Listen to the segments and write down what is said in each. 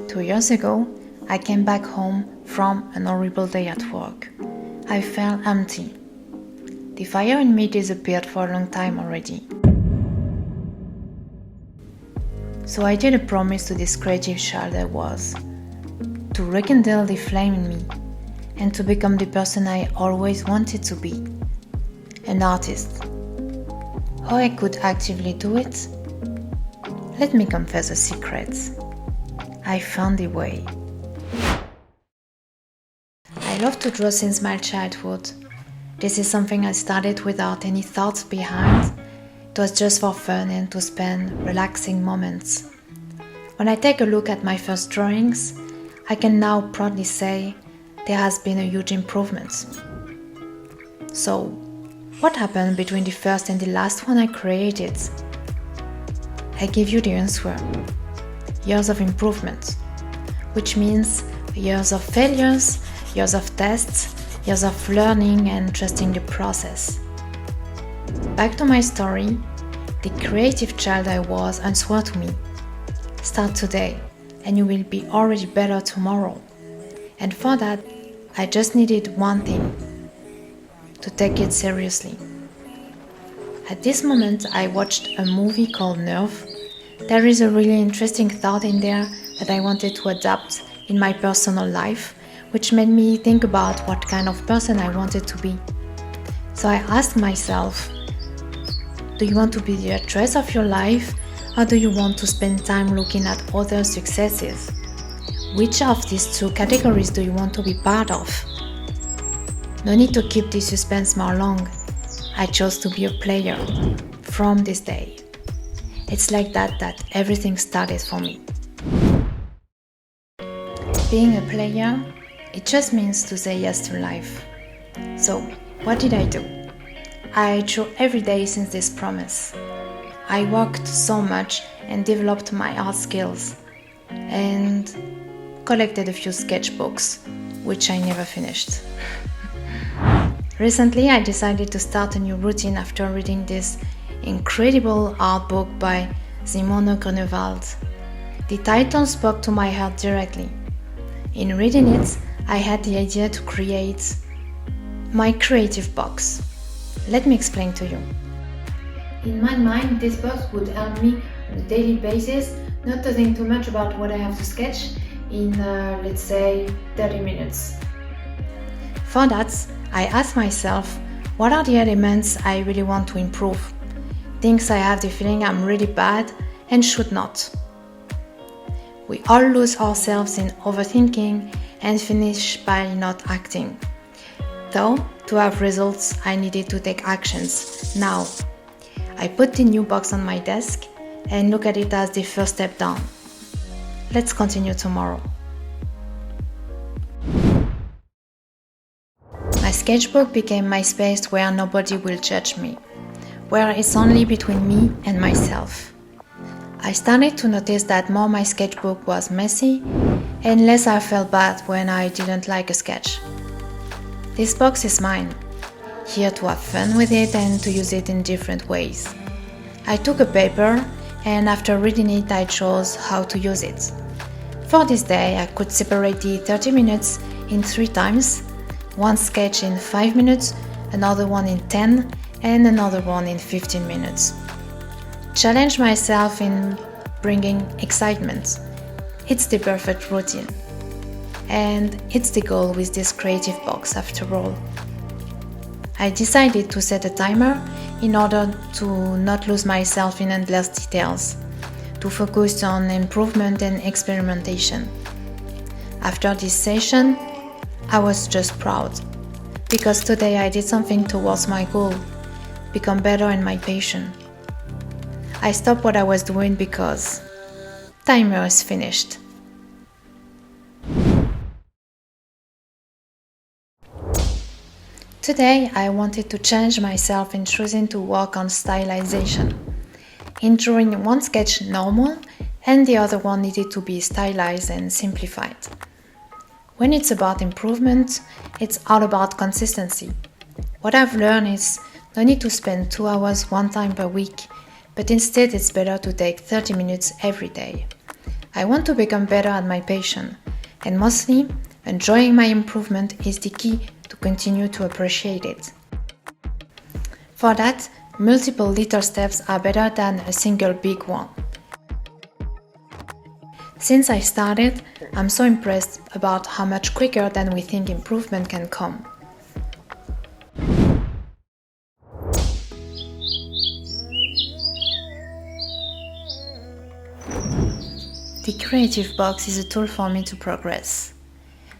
2 years ago, I came back home from an horrible day at work. I felt empty. The fire in me disappeared for a long time already. So I did a promise to this creative child I was, to rekindle the flame in me and to become the person I always wanted to be, an artist. How I could actively do it? Let me confess a secret. I found a way. I love to draw since my childhood. This is something I started without any thoughts behind. It was just for fun and to spend relaxing moments. When I take a look at my first drawings, I can now proudly say there has been a huge improvement. So, what happened between the first and the last one I created? I give you the answer. Years of improvement, which means years of failures, years of tests, years of learning and trusting the process. Back to my story, the creative child I was answered to me. Start today and you will be already better tomorrow. And for that, I just needed one thing, to take it seriously. At this moment, I watched a movie called Nerve. There is a really interesting thought in there that I wanted to adapt in my personal life, which made me think about what kind of person I wanted to be. So I asked myself, do you want to be the actress of your life, or do you want to spend time looking at other successes? Which of these two categories do you want to be part of? No need to keep the suspense more long. I chose to be a player from this day. It's like that everything started for me. Being a player, it just means to say yes to life. So, what did I do? I drew every day since this promise. I worked so much and developed my art skills and collected a few sketchbooks, which I never finished. Recently, I decided to start a new routine after reading this incredible art book by Simone Grunewald. The title spoke to my heart directly. In reading it, I had the idea to create my creative box. Let me explain to you. In my mind, this box would help me on a daily basis not to think too much about what I have to sketch in, let's say, 30 minutes. For that, I asked myself, what are the elements I really want to improve? Things I have the feeling I'm really bad and should not. We all lose ourselves in overthinking and finish by not acting. Though, to have results, I needed to take actions now. I put the new box on my desk and look at it as the first step down. Let's continue tomorrow. My sketchbook became my space where nobody will judge me, where it's only between me and myself. I started to notice that more my sketchbook was messy and less I felt bad when I didn't like a sketch. This box is mine, here to have fun with it and to use it in different ways. I took a paper and after reading it I chose how to use it. For this day I could separate the 30 minutes in 3 times, one sketch in 5 minutes, another one in 10 and another one in 15 minutes. Challenge myself in bringing excitement. It's the perfect routine. And it's the goal with this creative box after all. I decided to set a timer in order to not lose myself in endless details, to focus on improvement and experimentation. After this session, I was just proud, because today I did something towards my goal, become better in my passion. I stopped what I was doing because timer is finished. Today I wanted to challenge myself in choosing to work on stylization. In drawing one sketch normal and the other one needed to be stylized and simplified. When it's about improvement, it's all about consistency. What I've learned is no need to spend 2 hours one time per week, but instead it's better to take 30 minutes every day. I want to become better at my passion, and mostly, enjoying my improvement is the key to continue to appreciate it. For that, multiple little steps are better than a single big one. Since I started, I'm so impressed about how much quicker than we think improvement can come. The creative box is a tool for me to progress.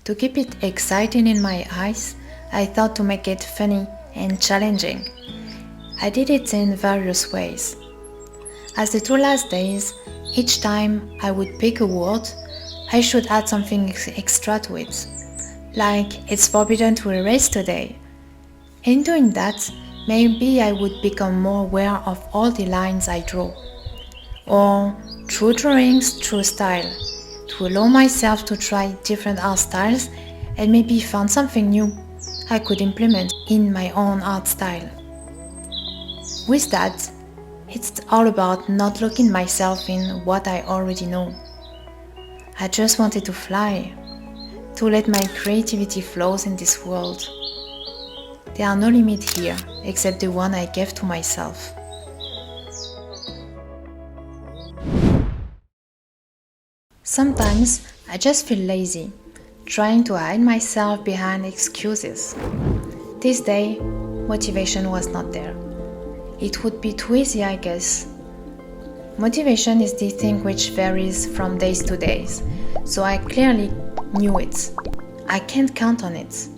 To keep it exciting in my eyes, I thought to make it funny and challenging. I did it in various ways. As the 2 last days, each time I would pick a word, I should add something extra to it. Like, it's forbidden to erase today. In doing that, maybe I would become more aware of all the lines I draw. Or, through drawings, through style, to allow myself to try different art styles and maybe find something new I could implement in my own art style. With that, it's all about not locking myself in what I already know. I just wanted to fly, to let my creativity flow in this world. There are no limits here except the one I gave to myself. Sometimes I just feel lazy, trying to hide myself behind excuses. This day, motivation was not there. It would be too easy, I guess. Motivation is the thing which varies from days to days, so I clearly knew it. I can't count on it.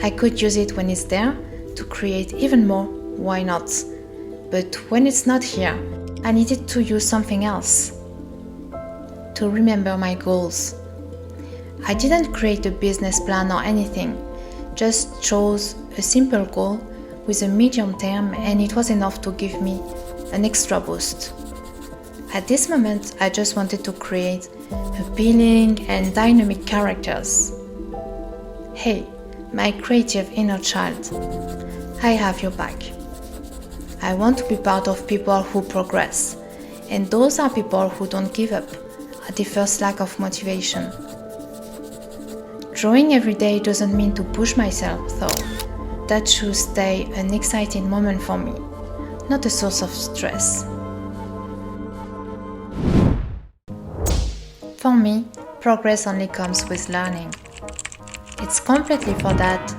I could use it when it's there to create even more, why not? But when it's not here, I needed to use something else. To remember my goals. I didn't create a business plan or anything, just chose a simple goal with a medium term, and it was enough to give me an extra boost. At this moment, I just wanted to create appealing and dynamic characters. Hey, my creative inner child, I have your back. I want to be part of people who progress, and those are people who don't give up at the first lack of motivation. Drawing every day doesn't mean to push myself though. That should stay an exciting moment for me, not a source of stress. For me, progress only comes with learning. It's completely for that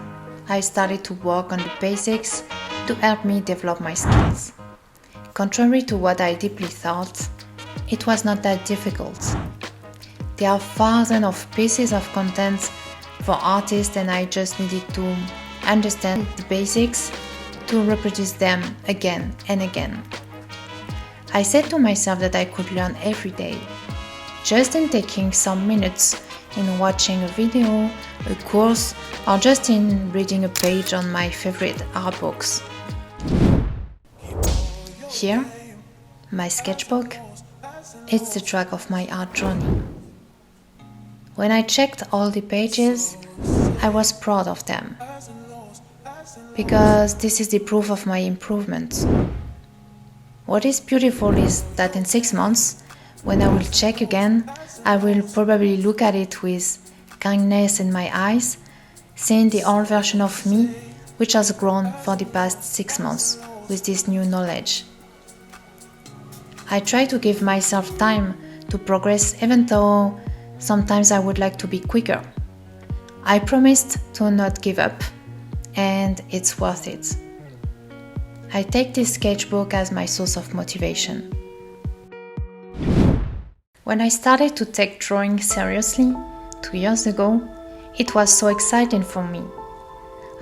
I started to work on the basics to help me develop my skills. Contrary to what I deeply thought, it was not that difficult. There are thousands of pieces of content for artists, and I just needed to understand the basics to reproduce them again and again. I said to myself that I could learn every day, just in taking some minutes in watching a video, a course, or just in reading a page on my favorite art books. Here, my sketchbook, it's the track of my art journey. When I checked all the pages, I was proud of them, because this is the proof of my improvement. What is beautiful is that in 6 months, when I will check again, I will probably look at it with kindness in my eyes, seeing the old version of me, which has grown for the past 6 months with this new knowledge. I try to give myself time to progress, even though sometimes I would like to be quicker. I promised to not give up, and it's worth it. I take this sketchbook as my source of motivation. When I started to take drawing seriously 2 years ago, it was so exciting for me.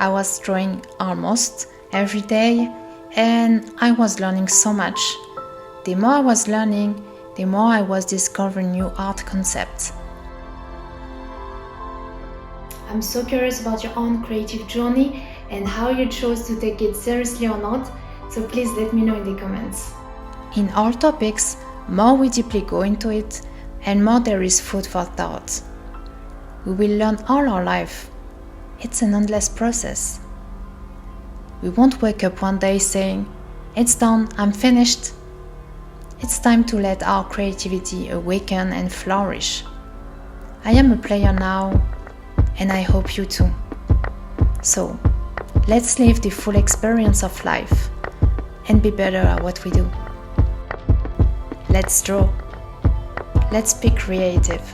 I was drawing almost every day, and I was learning so much. The more I was learning, the more I was discovering new art concepts. I'm so curious about your own creative journey and how you chose to take it seriously or not, so please let me know in the comments. In all topics, more we deeply go into it, and more there is food for thought. We will learn all our life. It's an endless process. We won't wake up one day saying, "It's done, I'm finished." It's time to let our creativity awaken and flourish. I am a player now, and I hope you too. So, let's live the full experience of life and be better at what we do. Let's draw. Let's be creative.